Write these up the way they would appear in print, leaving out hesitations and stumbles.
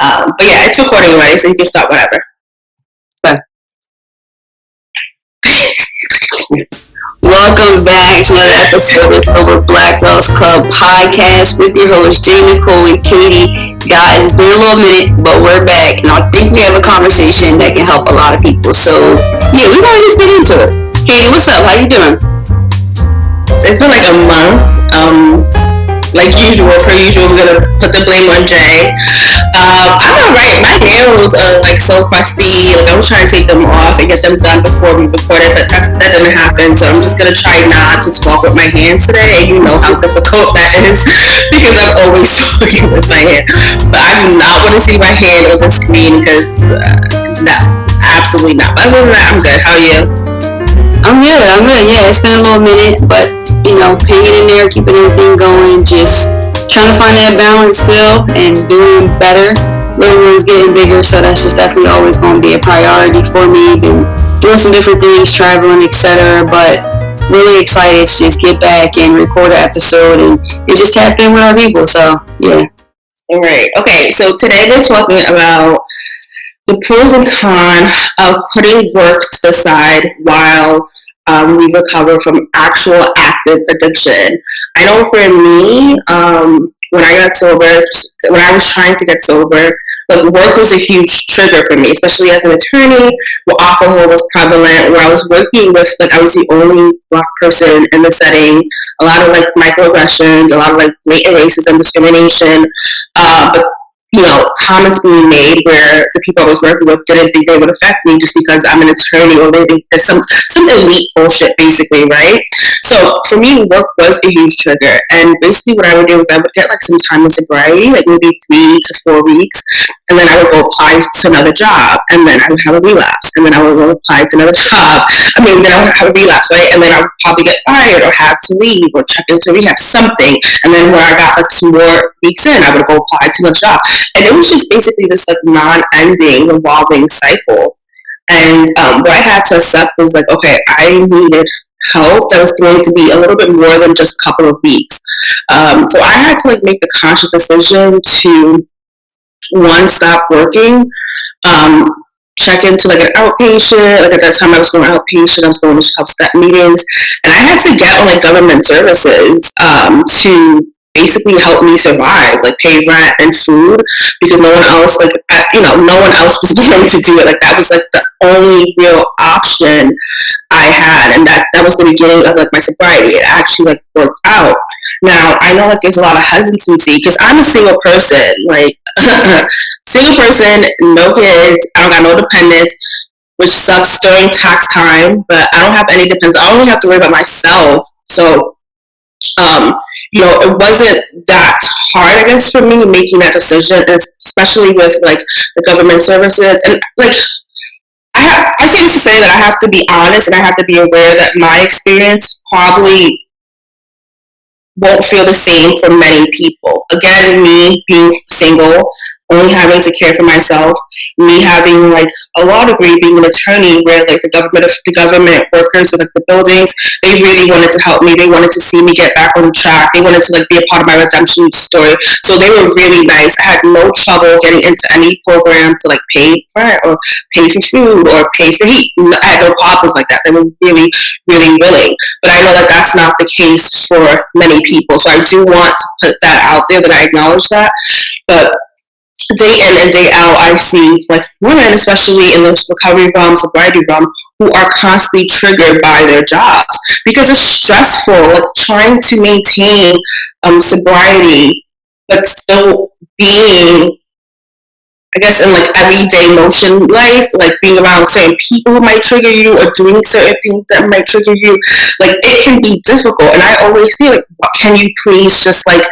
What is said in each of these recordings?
But yeah, it's recording already, so you can start whatever. But welcome back to another episode of the Black Girls Club podcast with your hosts J, Nicole, and Katie. Guys, it's been a little minute, but we're back, and I think we have a conversation that can help a lot of people. So yeah, we're gonna just get into it. Katie, what's up? How you doing? It's been like a month. Like usual, per usual, we're gonna put the blame on Jay. I'm alright. My hair was like so crusty. Like I was trying to take them off and get them done before we recorded, but that didn't happen. So I'm just gonna try not to talk with my hands today. And you know how difficult that is because I'm always talking with my hair. But I do not want to see my hand on the screen because no, absolutely not. But other than that, I'm good. How are you? I'm good. Yeah, it's been a little minute, but you know, hanging in there, keeping everything going, just trying to find that balance still and doing better. Little one's getting bigger, so that's just definitely always going to be a priority for me. Been doing some different things, traveling, etc. But really excited to just get back and record an episode and just tap in with our people. So yeah. All right. Okay. So today we're talking about the pros and cons of putting work to the side while we recover from actual active addiction. I know for me, when I got sober, when I was trying to get sober, like work was a huge trigger for me, especially as an attorney where alcohol was prevalent, where I was working with, like I was the only Black person in the setting, a lot of like microaggressions, a lot of like blatant racism, discrimination, but you know, comments being made where the people I was working with didn't think they would affect me just because I'm an attorney or they think there's some elite bullshit basically, right? So for me, work was a huge trigger. And basically what I would do is I would get like some time of sobriety, like maybe 3 to 4 weeks, and then I would go apply to another job, and then I would have a relapse, and then I would go apply to another job. Then I would have a relapse, right? And then I would probably get fired or have to leave or check into rehab, something. And then when I got like some more weeks in, I would go apply to another job. And it was just basically this like non-ending, revolving cycle. And what I had to accept was like, okay, I needed help that was going to be a little bit more than just a couple of weeks. So I had to like make the conscious decision to, one, stop working, check into like an outpatient. Like at that time I was going outpatient, I was going to help step meetings, and I had to get on like government services to basically help me survive, like pay rent and food, because no one else, like, no one else was willing to do it. Like that was like the only real option I had, and that was the beginning of like my sobriety. It actually like worked out. Now I know like there's a lot of hesitancy because I'm a single person, like single person, no kids, I don't got no dependents, which sucks during tax time, but I don't have any dependents. I only have to worry about myself. So it wasn't that hard, I guess, for me making that decision, especially with like the government services. And like I say this to say that I have to be honest and I have to be aware that my experience probably won't feel the same for many people. Again, me being single, only having to care for myself, me having like a law degree, being an attorney, where like the government workers of like the buildings, they really wanted to help me. They wanted to see me get back on track. They wanted to like be a part of my redemption story. So they were really nice. I had no trouble getting into any program to like pay rent or pay for food or pay for heat. I had no problems like that. They were really, really willing. But I know that that's not the case for many people. So I do want to put that out there, that I acknowledge that. But day in and day out, I see like women, especially in the recovery realm, sobriety realm, who are constantly triggered by their jobs because it's stressful, like trying to maintain sobriety, but still being, I guess, in like everyday motion life, like being around certain people who might trigger you or doing certain things that might trigger you. Like it can be difficult, and I always say like, can you please just like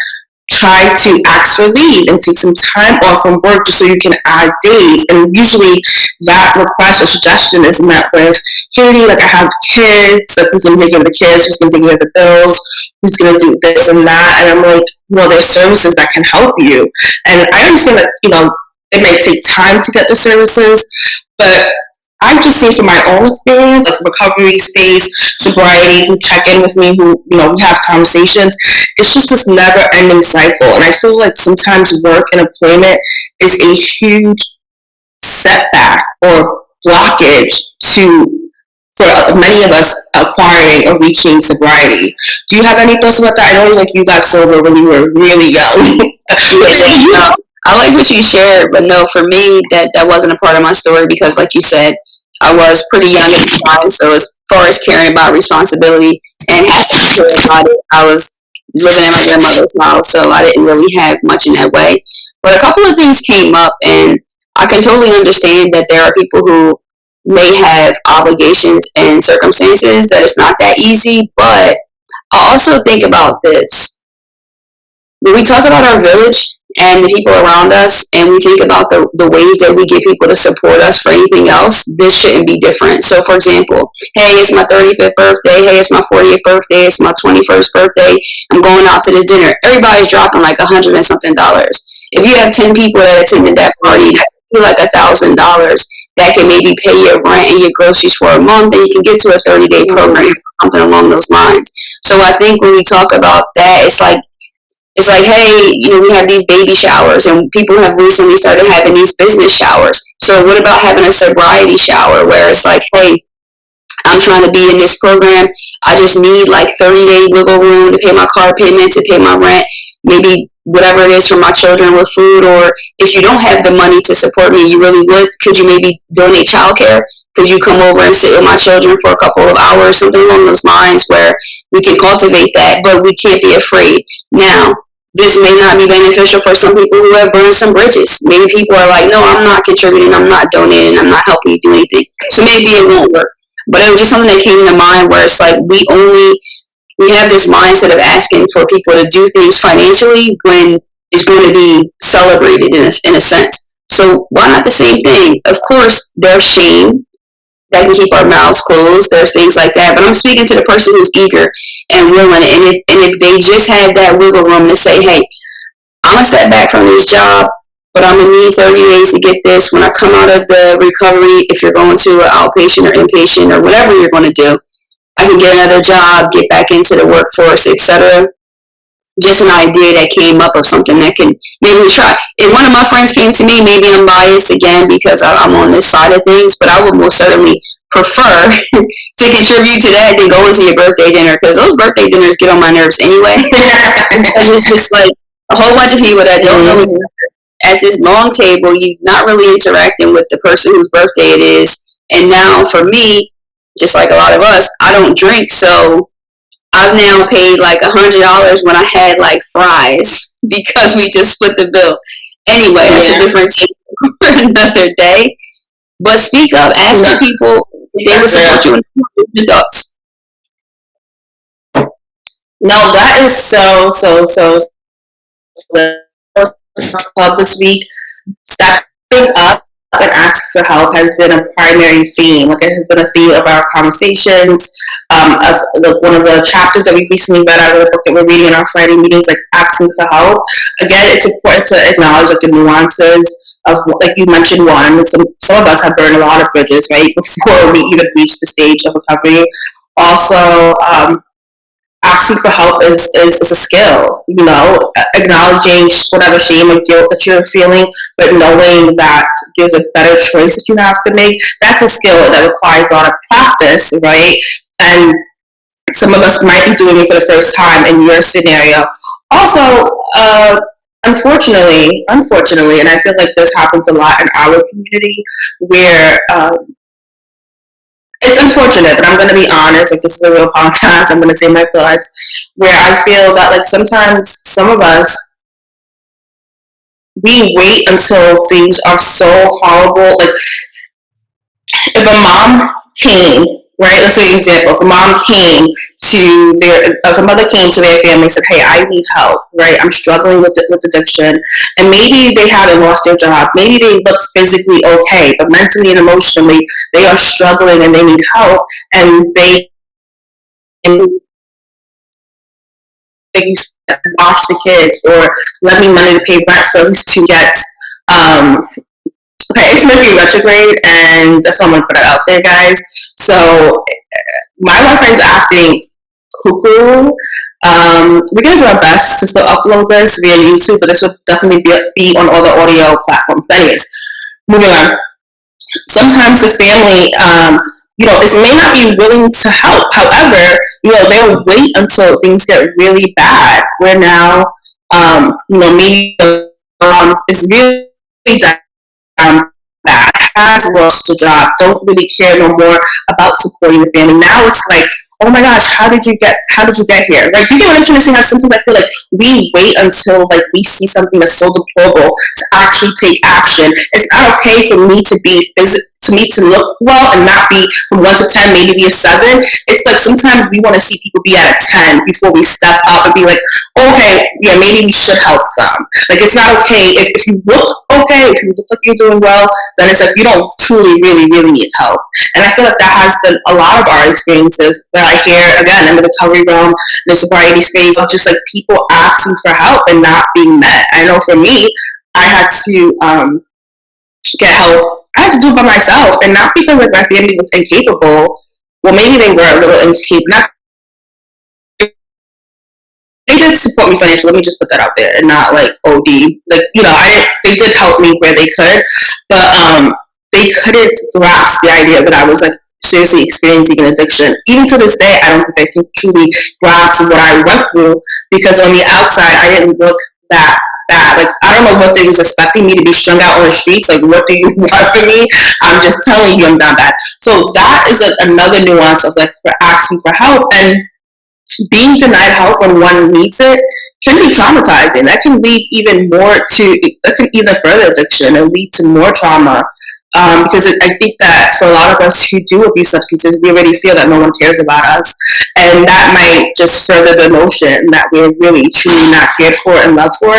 try to ask for leave and take some time off from work just so you can add days. And usually that request or suggestion is met with, Katie, like I have kids, like who's going to take care of the kids, who's going to take care of the bills, who's going to do this and that. And I'm like, well, there's services that can help you. And I understand that, it may take time to get the services, but I've just seen from my own experience, like recovery space, sobriety, who check in with me, who, we have conversations. It's just this never ending cycle. And I feel like sometimes work and employment is a huge setback or blockage for many of us acquiring or reaching sobriety. Do you have any thoughts about that? I know like you got sober when you were really young. I like what you shared, but no, for me, that wasn't a part of my story because, like you said, I was pretty young at the time. So as far as caring about responsibility and having to care about it, I was living in my grandmother's house, so I didn't really have much in that way. But a couple of things came up, and I can totally understand that there are people who may have obligations and circumstances that it's not that easy. But I also think about this when we talk about our village and the people around us, and we think about the ways that we get people to support us for anything else, this shouldn't be different. So, for example, hey, it's my 35th birthday. Hey, it's my 40th birthday. It's my 21st birthday. I'm going out to this dinner. Everybody's dropping like $100 and something. If you have 10 people that attended that party, that could be like $1,000. That can maybe pay your rent and your groceries for a month, and you can get to a 30-day program, something along those lines. So I think when we talk about that, it's like, hey, we have these baby showers, and people have recently started having these business showers. So what about having a sobriety shower where it's like, hey, I'm trying to be in this program. I just need like 30-day wiggle room to pay my car payment, to pay my rent, maybe whatever it is for my children with food. Or if you don't have the money to support me, you really would, could you maybe donate childcare? Could you come over and sit with my children for a couple of hours, something along those lines where we can cultivate that, but we can't be afraid. Now, this may not be beneficial for some people who have burned some bridges. Maybe people are like, no, I'm not contributing, I'm not donating, I'm not helping you do anything. So maybe it won't work. But it was just something that came to mind where it's like we have this mindset of asking for people to do things financially when it's going to be celebrated in a sense. So why not the same thing? Of course, there's shame that can keep our mouths closed. There's things like that. But I'm speaking to the person who's eager and willing. And if they just had that wiggle room to say, hey, I'm going to step back from this job, but I'm going to need 30 days to get this. When I come out of the recovery, if you're going to an outpatient or inpatient or whatever you're going to do, I can get another job, get back into the workforce, etc. Just an idea that came up of something that can maybe try. If one of my friends came to me, maybe I'm biased again because I'm on this side of things, but I would most certainly prefer to contribute to that than going to your birthday dinner, because those birthday dinners get on my nerves anyway. It's just like a whole bunch of people that don't know each other at this long table. You're not really interacting with the person whose birthday it is. And now for me, just like a lot of us, I don't drink, so I've now paid like $100 when I had like fries because we just split the bill. Anyway, that's a different table for another day. But speak up, ask the people if they will support you in your thoughts. No, that is so club this week. Stepping up and asking for help has been a primary theme. Like, it has been a theme of our conversations. One of the chapters that we recently read out of the book that we're reading in our Friday meetings, like asking for help. Again, it's important to acknowledge like the nuances of, like you mentioned, one. Some of us have burned a lot of bridges, right, before we even reach the stage of recovery. Also, asking for help is a skill, acknowledging whatever shame or guilt that you're feeling, but knowing that there's a better choice that you have to make. That's a skill that requires a lot of practice, right? And some of us might be doing it for the first time in your scenario. Also, unfortunately, and I feel like this happens a lot in our community, where it's unfortunate, but I'm going to be honest. Like, this is a real podcast. I'm going to say my thoughts. Where I feel that, like, sometimes some of us, we wait until things are so horrible. Like, if a mom came, right? Let's say an example. If a mother came to their family and said, "Hey, I need help. Right? I'm struggling with addiction," and maybe they haven't lost their job. Maybe they look physically okay, but mentally and emotionally they are struggling and they need help. And they watch the kids or let me money to pay rent for at least to get Okay, it's Mercury retrograde, and that's why I'm gonna put it out there, guys. So my Wi-Fi is acting cuckoo. We're gonna do our best to still upload this via YouTube, but this will definitely be on all the audio platforms. But anyways, moving on. Sometimes the family, is may not be willing to help. However, they'll wait until things get really bad. Where now, maybe the is really down bad, has lost a job, don't really care no more about supporting the family. Now it's like, oh my gosh, how did you get here? Like, do you get what I'm trying to say? How sometimes I feel like we wait until like we see something that's so deplorable to actually take action. It's not okay for me to be to me to look well and not be from 1 to 10, maybe be a 7. It's like sometimes we want to see people be at a 10 before we step up and be like, okay, yeah, maybe we should help them. Like, it's not okay if you look okay, if you look like you're doing well, then it's like you don't truly, really, really need help. And I feel like that has been a lot of our experiences that I hear again in the recovery realm, the sobriety space, of just like people asking for help and not being met. I know for me, I had to get help. I had to do it by myself, and not because like my family was incapable. Well, maybe they were a little incapable. Not, they did support me financially. Let me just put that out there, and not like OD. Like, they did help me where they could, but they couldn't grasp the idea that I was like seriously experiencing an addiction. Even to this day, I don't think they can truly grasp what I went through, because on the outside, I didn't look that bad. Like, I don't know what they was expecting me to be strung out on the streets. Like, what do you want from me? I'm just telling you I'm not bad. So that is like another nuance of like for asking for help, and being denied help when one needs it can be traumatizing. That can lead that can even further addiction and lead to more trauma. Because I think that for a lot of us who do abuse substances, we already feel that no one cares about us, and that might just further the notion that we're really truly not cared for and loved for,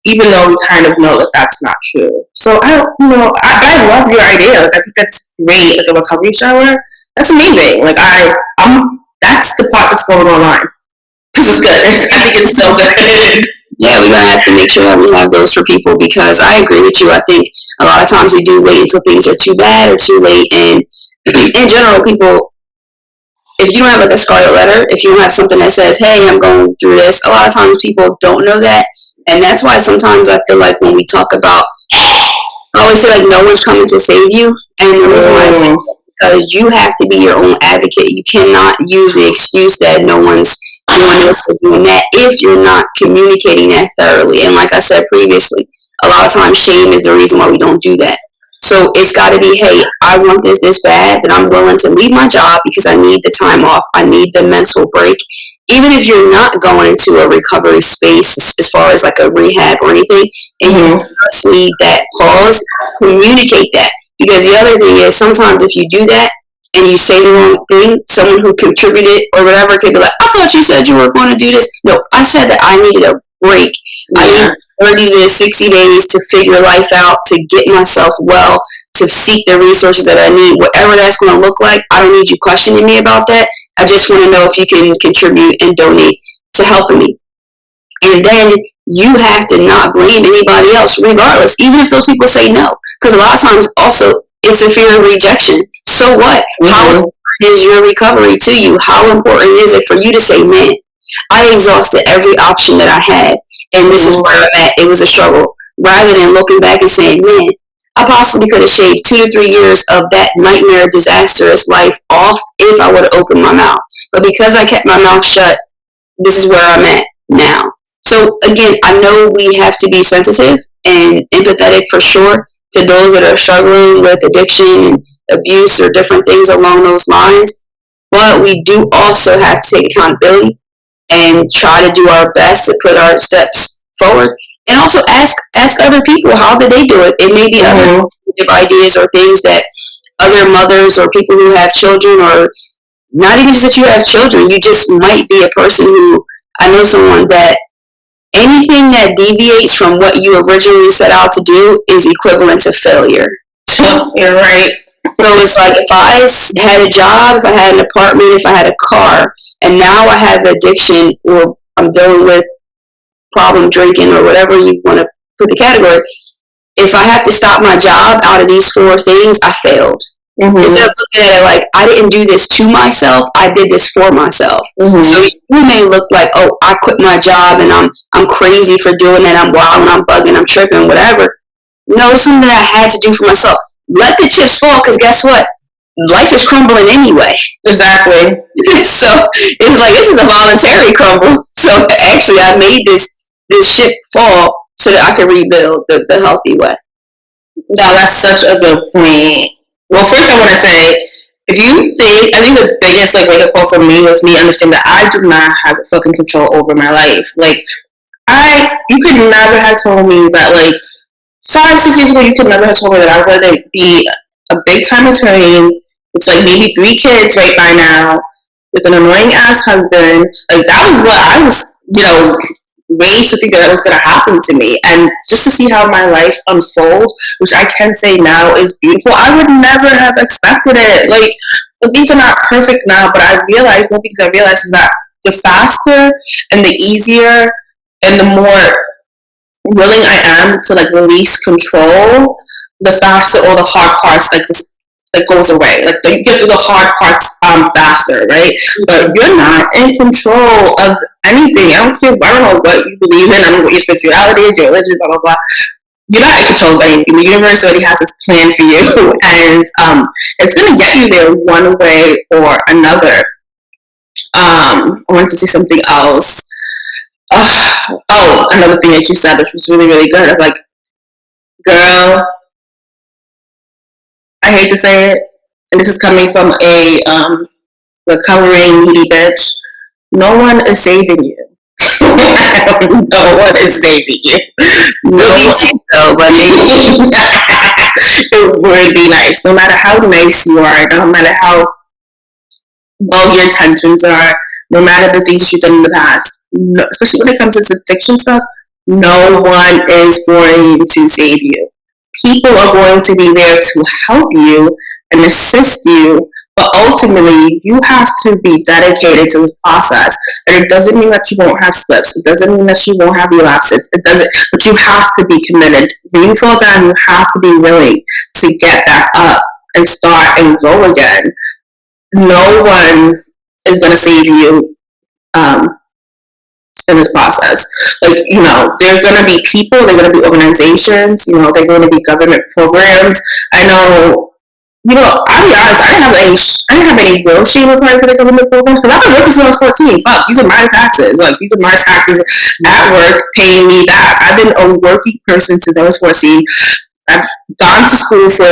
even though we kind of know that that's not true. So I love your idea. Like, I think that's great. Like a recovery shower, that's amazing. Like that's the part that's going online. This is good. I think it's so good. Yeah, we're gonna have to make sure that we have those for people, because I agree with you. I think a lot of times we do wait until things are too bad or too late, and in general, people, if you don't have like a scarlet letter, if you don't have something that says, hey, I'm going through this, a lot of times people don't know that, and that's why sometimes I feel like when we talk about, I always say like no one's coming to save you, and the reason why I say that, because you have to be your own advocate. You cannot use the excuse that no one's doing this or doing that if you're not communicating that thoroughly. And like I said previously, a lot of times shame is the reason why we don't do that. So it's got to be, hey, I want this bad, that I'm willing to leave my job because I need the time off. I need the mental break. Even if you're not going into a recovery space as far as like a rehab or anything, and you just need that pause, communicate that. Because the other thing is, sometimes if you do that and you say the wrong thing, someone who contributed or whatever could be like, I thought you said you were going to do this. No, I said that I needed a break. Yeah. I needed 30 to 60 days to figure life out, to get myself well, to seek the resources that I need, whatever that's going to look like. I don't need you questioning me about that. I just want to know if you can contribute and donate to helping me. And then you have to not blame anybody else, regardless, even if those people say no. Because a lot of times also it's a fear of rejection. So what? Mm-hmm. How important is your recovery to you? How important is it for you to say, man, I exhausted every option that I had, and this is where I'm at. It was a struggle. Rather than looking back and saying, man, I possibly could have shaved 2 to 3 years of that nightmare, disastrous life off if I would have opened my mouth. But because I kept my mouth shut, this is where I'm at now. So again, I know we have to be sensitive and empathetic for sure to those that are struggling with addiction and abuse or different things along those lines. But we do also have to take accountability and try to do our best to put our steps forward. And also ask other people, how did they do it? It may be other ideas or things that other mothers or people who have children, or not even just that you have children, you just might be a person who, I know someone that anything that deviates from what you originally set out to do is equivalent to failure. You're right. So it's like, if I had a job, if I had an apartment, if I had a car, and now I have addiction, or I'm dealing with problem drinking, or whatever you want to put the category, if I have to stop my job out of these 4 things, I failed. Mm-hmm. Instead of looking at it like, I didn't do this to myself, I did this for myself. Mm-hmm. So you may look like, oh, I quit my job and I'm crazy for doing that, I'm wild and I'm bugging, I'm tripping, whatever. No, it's something that I had to do for myself. Let the chips fall, because guess what? Life is crumbling anyway. Exactly. So it's like, this is a voluntary crumble. So actually, I made this ship fall so that I can rebuild the healthy way. No, that's such a good point. Well, first I want to say, I think the biggest wake up call for me was me understanding that I do not have fucking control over my life. Like, you could never have told me that 5-6 years ago, you could never have told me that I was going to be a big time attorney with maybe 3 kids right by now, with an annoying ass husband. That was what I was, raised to think that was going to happen to me. And just to see how my life unfolds, which I can say now is beautiful, I would never have expected it. Things are not perfect now, but one thing I realized is that the faster and the easier and the more willing I am to release control, the faster all the hard parts goes away. You get through the hard parts faster, right? But you're not in control of anything. I don't know what you believe in. I don't know what your spirituality is, your religion, blah, blah, blah. You're not in control of anything. The universe already has its plan for you, and it's going to get you there one way or another. I wanted to say something else. Another thing that you said, which was really, really good. I'm girl, I hate to say it, and this is coming from a recovering needy bitch. No one is saving you. No one is saving you. No one. But it would be nice. No matter how nice you are, no matter how well your intentions are, no matter the things you've done in the past, especially when it comes to addiction stuff, no one is going to save you. People are going to be there to help you and assist you, but ultimately you have to be dedicated to this process. And it doesn't mean that you won't have slips. It doesn't mean that you won't have relapses. It doesn't, but you have to be committed. When you fall down, you have to be willing to get back up and start and go again. No one is going to save you in this process. There are going to be people, there are going to be organizations, there are going to be government programs. I know, I'll be honest, I didn't have any real shame applying for the government programs, because I've been working since I was 14. Fuck, these are my taxes. These are my taxes at work paying me back. I've been a working person since I was 14. I've gone to school for,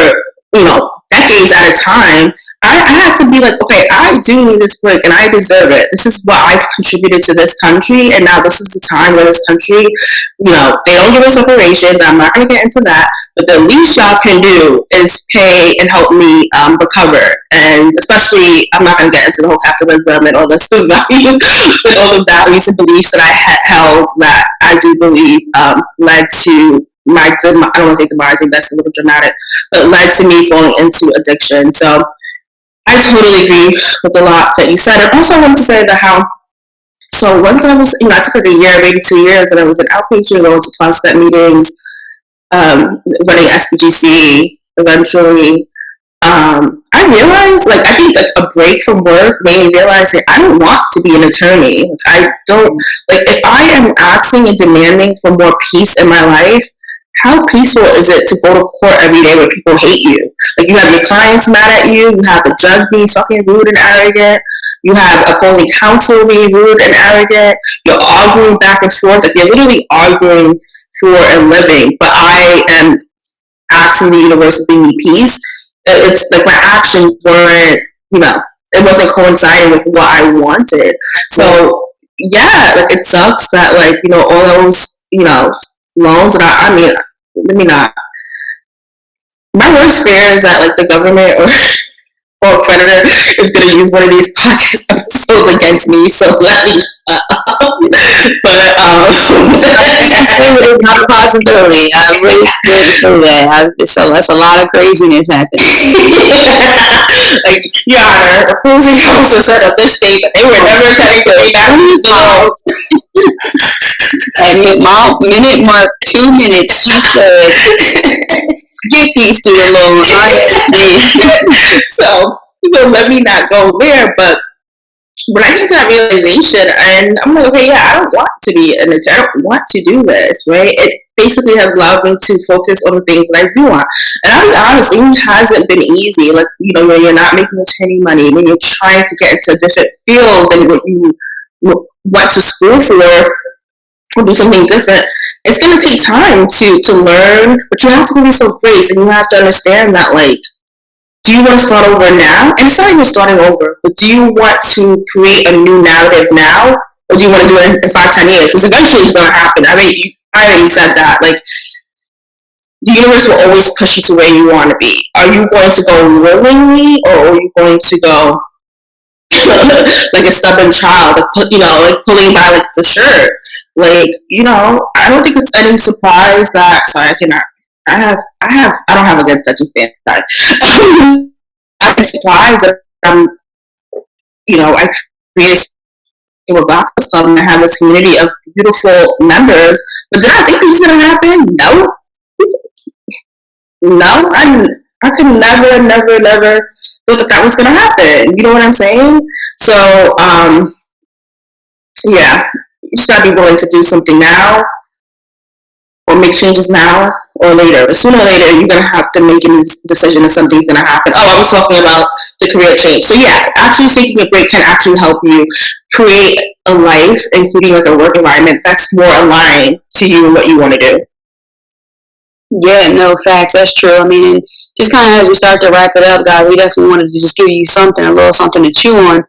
decades at a time. I had to be okay, I do need this break and I deserve it. This is what I've contributed to this country, and now this is the time where this country, they don't give us reparations. I'm not going to get into that, but the least y'all can do is pay and help me recover. And especially, I'm not going to get into the whole capitalism and all this values, but all the values and beliefs that I had held that I do believe led to I don't want to say demise, I think that's a little dramatic, but led to me falling into addiction. So I totally agree with a lot that you said. And also I wanted to say that so once I was, I took a year, maybe 2 years, and I was an outpatient, going to 12-step meetings, running SPGC eventually. I realized, I think a break from work made me realize that I don't want to be an attorney. I don't, if I am asking and demanding for more peace in my life, how peaceful is it to go to court every day where people hate you? You have your clients mad at you, you have the judge being fucking rude and arrogant, you have opposing counsel being rude and arrogant, you're arguing back and forth, you're literally arguing for a living, but I am asking the universe to bring me peace. It's my actions weren't, it wasn't coinciding with what I wanted. So, yeah, it sucks that, all those, loans that let me not. My worst fear is that the government or a predator is going to use one of these podcast episodes against me. So let me. But it's not a possibility. I really feel that. So that's a lot of craziness happening. Your Honor, opposing counsel said of this state that they were never technically back. At minute mark 2 minutes, he said, "Get these to the Lord." So let me not go there. But when I came to that realization, and I'm like, okay, yeah, I don't want to be an I don't want to do this, right? It basically has allowed me to focus on the things that I do want. And I'll be honest, it hasn't been easy. Like, when you're not making any money, when you're trying to get into a different field than what you went to school for, or do something different, it's going to take time to learn, but you have to give yourself grace, and you have to understand that, like, do you want to start over now? And it's not even starting over, but do you want to create a new narrative now, or do you want to do it in 5, 10 years? Because eventually it's going to happen. I mean, I already said that. Like, the universe will always push you to where you want to be. Are you going to go willingly, or are you going to go like a stubborn child, like pulling by like the shirt? Like, I don't think it's any surprise that. Sorry, I cannot. I don't have a good attention span. Sorry. I'm surprised that I created a Black Club and I have this community of beautiful members. But did I think this was gonna happen? No. No, I could never thought that was gonna happen. You know what I'm saying? So, yeah, you just gotta be willing to do something now, or make changes now or later. Sooner or later, you're gonna have to make a decision if something's gonna happen. Oh, I was talking about the career change. So yeah, actually taking a break can actually help you create a life, including like a work environment that's more aligned to you and what you want to do. Yeah, no, facts. That's true. I mean, just kind of as we start to wrap it up, guys, we definitely wanted to just give you a little something to chew on.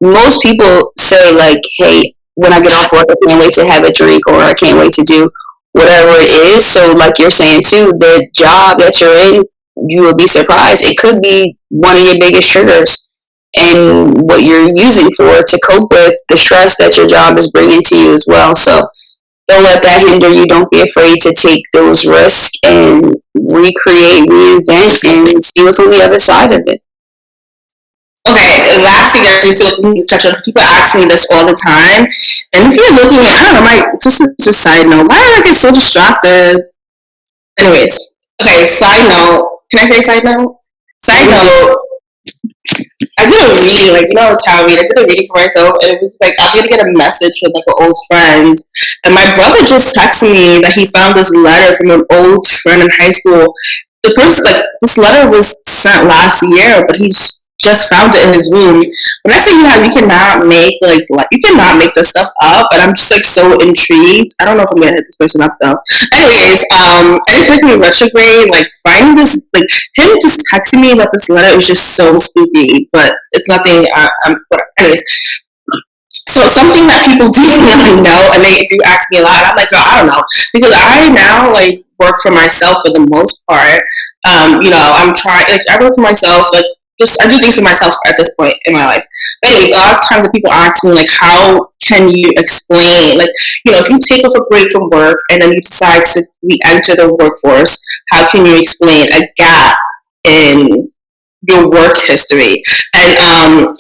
Most people say, like, hey, when I get off work, I can't wait to have a drink, or I can't wait to do whatever it is. So, like you're saying, too, the job that you're in, you will be surprised. It could be one of your biggest triggers and what you're using to cope with the stress that your job is bringing to you as well. So, don't let that hinder you. Don't be afraid to take those risks and recreate, reinvent, and see what's on the other side of it. Okay, last thing I just feel like we touch on, people ask me this all the time, and if you're looking at, I don't know, just a side note, why did I get so distracted? Anyways, okay, side note, can I say side note? Side note, I did a reading, like, tell me, I did a reading for myself, and it was like, I'm gonna get a message from like an old friend, and my brother just texted me that he found this letter from an old friend in high school. The person, like, this letter was sent last year, but he's just found it in his room. When I say you cannot make you cannot make this stuff up, and I'm just like so intrigued. I don't know if I'm gonna hit this person up though. Anyways, and it's making me retrograde. Like, finding this, like, him just texting me about this letter is just so spooky, but it's nothing. Anyways, so something that people do know, and they do ask me a lot. I'm like, girl, I don't know, because I now like work for myself for the most part. I'm trying. Like, I work for myself. Like, I do things for myself at this point in my life. But anyway, a lot of times people ask me, like, how can you explain, like, if you take off a break from work and then you decide to re-enter the workforce, how can you explain a gap in your work history? And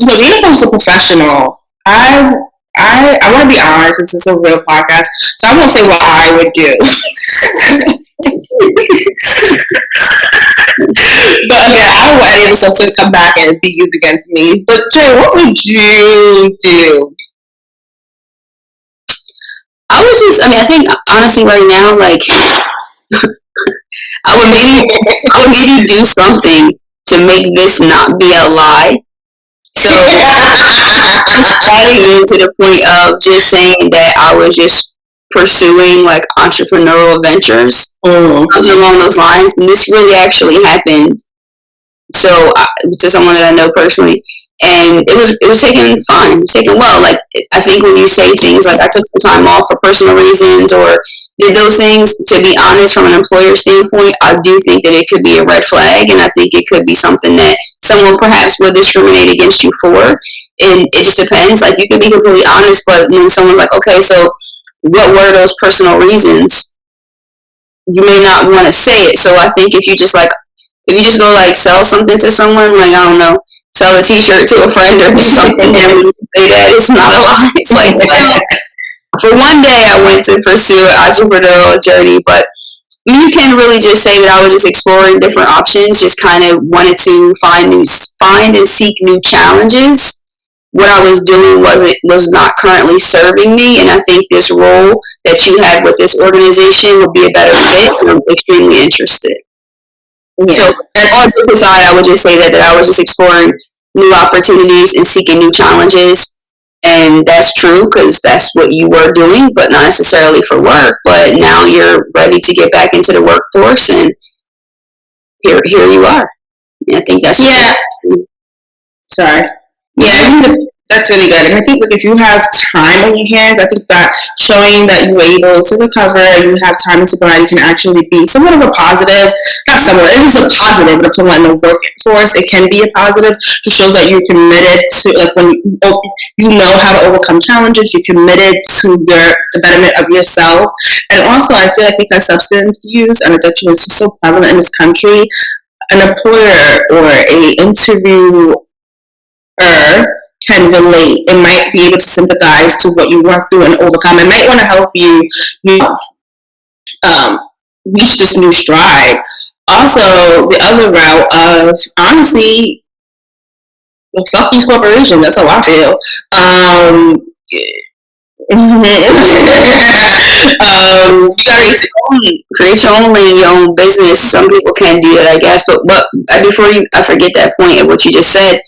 being a professional, I want to be honest. This is a real podcast, so I'm gonna say what I would do. But again, I don't want any of this stuff to come back and be used against me. But Jay, what would you do? I think honestly right now, like, I would maybe do something to make this not be a lie. So I'm adding into the point of just saying that I was just pursuing like entrepreneurial ventures, something along those lines, and this really actually happened. So to someone that I know personally, and it was taken fine, it was taken well. Like, I think when you say things like I took some time off for personal reasons or did those things, to be honest, from an employer standpoint, I do think that it could be a red flag, and I think it could be something that someone perhaps would discriminate against you for. And it just depends. Like, you could be completely honest, but when someone's like, okay, so what were those personal reasons? You may not want to say it. So I think if you just go like sell something to someone, like, I don't know, sell a t-shirt to a friend or do something, and when you say that, it's not a lie. It's like, well, For one day, I went to pursue an entrepreneurial journey, but you can really just say that I was just exploring different options, just kind of wanted to find and seek new challenges. What I was doing was not currently serving me, and I think this role that you had with this organization would be a better fit, and I'm extremely interested. Yeah. So, all jokes aside, I would just say that I was just exploring new opportunities and seeking new challenges. And that's true because that's what you were doing, but not necessarily for work. But now you're ready to get back into the workforce, and here you are. And I think that's Yeah. Sorry. Yeah, I think that's really good. And I think, like, if you have time on your hands, I think that showing that you're able to recover, you have time in sobriety, can actually be somewhat of a positive. Not somewhat, it is a positive, but if someone in the workforce, it can be a positive. It shows that you're committed to, like, when you know how to overcome challenges, you're committed to the betterment of yourself. And also, I feel like because substance use and addiction is so prevalent in this country, an employer or a interviewer can relate. It might be able to sympathize to what you went through and overcome. It might want to help you, reach this new stride. Also, the other route of, honestly, well, fuck these corporations. That's how I feel. You gotta create your own business. Some people can do that, I guess. But before I forget that point of what you just said,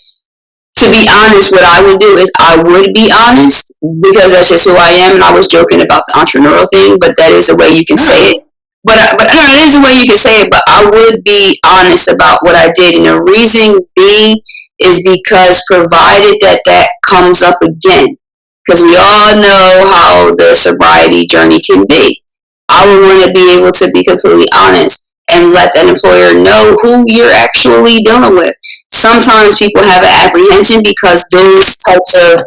to be honest, what I would do is I would be honest because that's just who I am. And I was joking about the entrepreneurial thing, but that is a way you can say it. But no, it is a way you can say it. But I would be honest about what I did, and the reason being is because provided that comes up again, because we all know how the sobriety journey can be. I would want to be able to be completely honest and let that employer know who you're actually dealing with. Sometimes people have an apprehension because those types of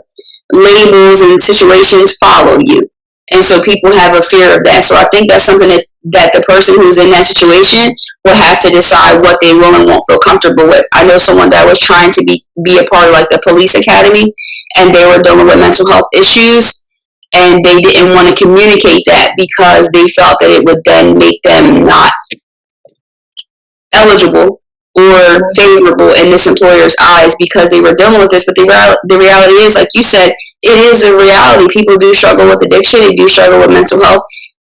labels and situations follow you. And so people have a fear of that. So I think that's something that the person who's in that situation will have to decide what they will and won't feel comfortable with. I know someone that was trying to be a part of like the police academy, and they were dealing with mental health issues, and they didn't want to communicate that because they felt that it would then make them not eligible or favorable in this employer's eyes because they were dealing with this. But the reality is, like you said, it is a reality. People do struggle with addiction. They do struggle with mental health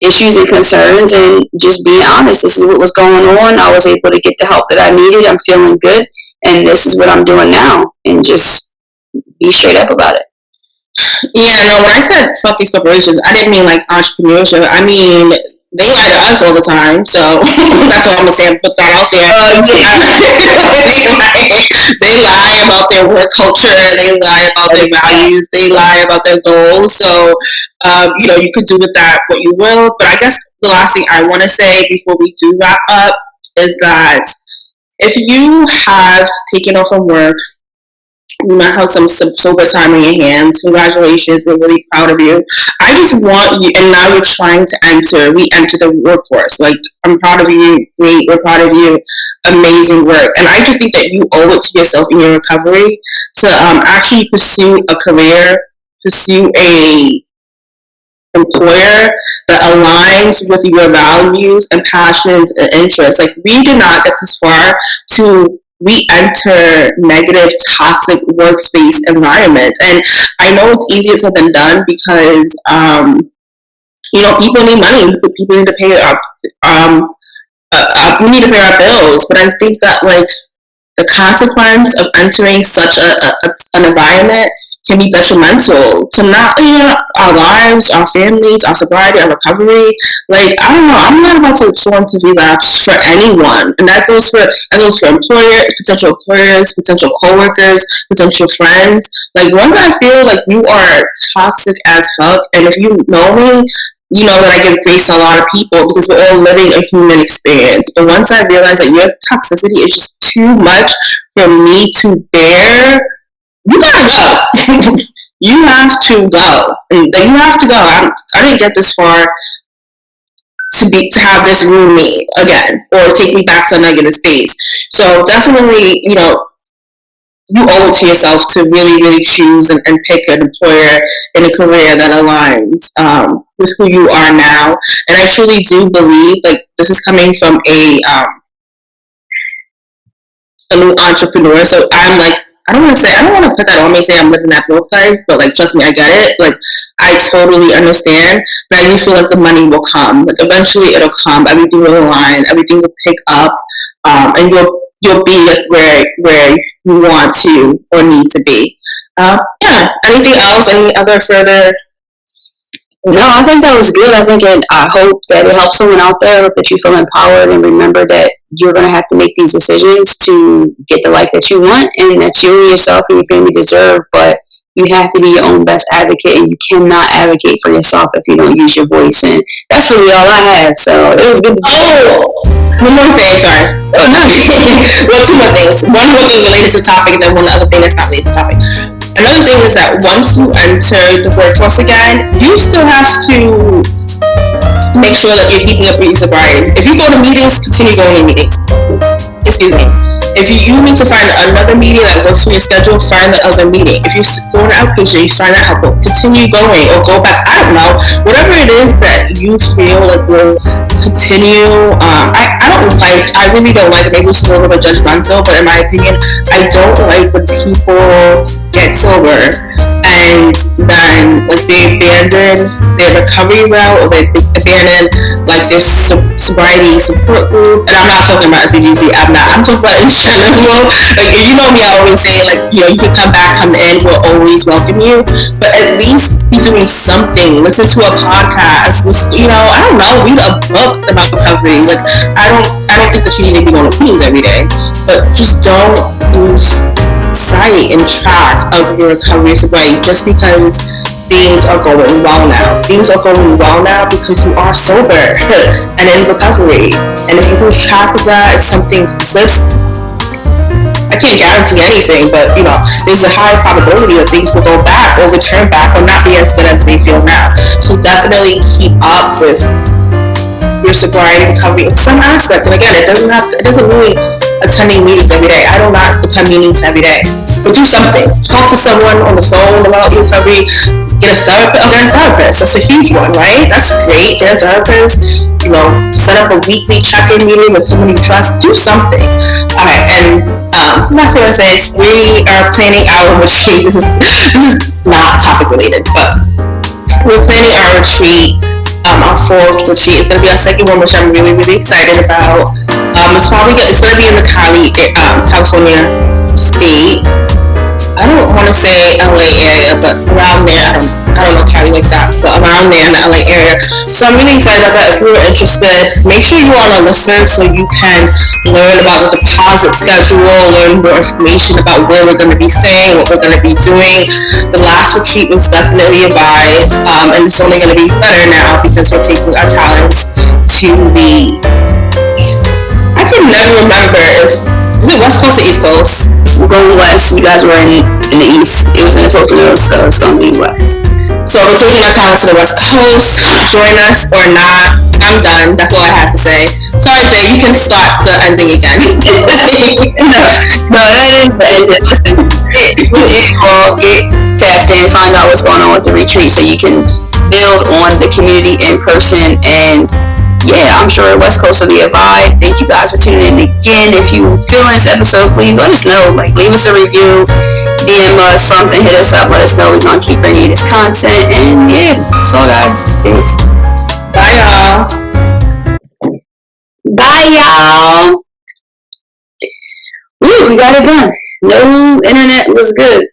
issues and concerns. And just being honest, this is what was going on. I was able to get the help that I needed. I'm feeling good. And this is what I'm doing now. And just be straight up about it. Yeah, no, when I said fuck these corporations, I didn't mean like entrepreneurship. I mean, they lie to us all the time, so that's all I'm gonna say. Put that out there. They lie about their work culture. They lie about their values. They lie about their goals. So, you could do with that what you will. But I guess the last thing I want to say before we do wrap up is that if you have taken off from work, you might have some sober time on your hands. Congratulations, we're really proud of you. I just want you, and now you're trying to re-enter the workforce. Like, I'm proud of you, great, we're proud of you, amazing work. And I just think that you owe it to yourself in your recovery to actually pursue a career, pursue a employer that aligns with your values and passions and interests. Like, we did not get this far to re-enter negative, toxic workspace environments. And I know it's easier said than done because, people need money. People need to pay we need to pay our bills. But I think that, like, the consequence of entering such an environment can be detrimental to not our lives, our families, our sobriety, our recovery. Like, I don't know, I'm not about to form to relapse for anyone, and that goes for employers, potential employers, potential coworkers, potential friends. Like, once I feel like you are toxic as fuck, and if you know me, you know that I give grace to a lot of people because we're all living a human experience. But once I realize that your toxicity is just too much for me to bear, you gotta go. You have to go. Like, you have to go. I didn't get this far to have this ruin me again or take me back to a negative space. So definitely, you owe it to yourself to really, really choose and pick an employer in a career that aligns with who you are now. And I truly do believe, like, this is coming from a new entrepreneur. So I'm like, I don't want to put that on me saying I'm living that broke life, but like, trust me, I get it. Like, I totally understand, but I do feel like the money will come. Like, eventually it'll come. Everything will align. Everything will pick up, and you'll be like where you want to or need to be. Yeah. Anything else? Any other further? No, I think that was good. I hope that it helps someone out there, that you feel empowered and remember that you're going to have to make these decisions to get the life that you want and that you and yourself and your family deserve. But you have to be your own best advocate, and you cannot advocate for yourself if you don't use your voice. And that's really all I have. So it was good to One more thing, sorry. Oh, no. Well, two more things. One will be related to the topic, and then one other thing that's not related to the topic. Another thing is that once you enter the workforce again, you still have to make sure that you're keeping up with your sobriety. If you go to meetings, continue going to meetings. Excuse me. If you need to find another meeting that works in your schedule, find the other meeting. If you're going to outpatient, you find that helpful. Continue going or go back. I don't know. Whatever it is that you feel like will continue. I really don't like, maybe it's a little bit judgmental, but in my opinion, I don't like when people get sober and then like they abandon their recovery route, or they abandon like their sobriety support group. And I'm not talking about SBGC. I'm talking about in general. Like, if you know me, I always say, like, you can come back, come in, we'll always welcome you. But at least be doing something. Listen to a podcast. I don't know, read a book about recovery. Like, I don't think that you need to be going to meetings every day, but just don't lose sight and track of your recovery sobriety just because things are going well now. Things are going well now because you are sober and in recovery. And if you lose track of that, if something slips, I can't guarantee anything, but there's a high probability that things will go back or return back or not be as good as they feel now. So definitely keep up with your sobriety recovery in some aspect. And again, it doesn't mean attending meetings every day. I do not attend meetings every day, but do something. Talk to someone on the phone about your recovery. Get a therapist. That's a huge one, right? That's great. Get a therapist. Set up a weekly check-in meeting with someone you trust. Do something. All right, and last thing I want to say is we are planning our retreat. This is not topic related, but we're planning our retreat. Our fall retreat is going to be our second one, which I'm really, really excited about. It's going to be in the California state. I don't want to say LA area, but around there. I don't know Cali like that, but around there in the LA area. So I'm really excited about that. If you're interested, make sure you're on a listserv so you can learn about the deposit schedule, learn more information about where we're going to be staying, what we're going to be doing. The last retreat was definitely a vibe, and it's only going to be better now because we're taking our talents to the... I can never remember is it West Coast or East Coast? We're going west. You guys were in the east. It was in the Poconos, so it's going to be west. So we're taking our talents to the West Coast. Join us or not. I'm done. That's all I have to say. Sorry, Jay. You can start the ending again. No, that is the ending. Listen, get tapped in, find out what's going on with the retreat so you can build on the community in person. And yeah, I'm sure West Coast will be a vibe. Thank you guys for tuning in again. If you feel in this episode, please let us know. Like, leave us a review, DM us something, hit us up, let us know. We're going to keep bringing you this content. And yeah, that's all, guys. Peace. Bye, y'all. Bye, y'all. Woo, we got it done. No internet was good.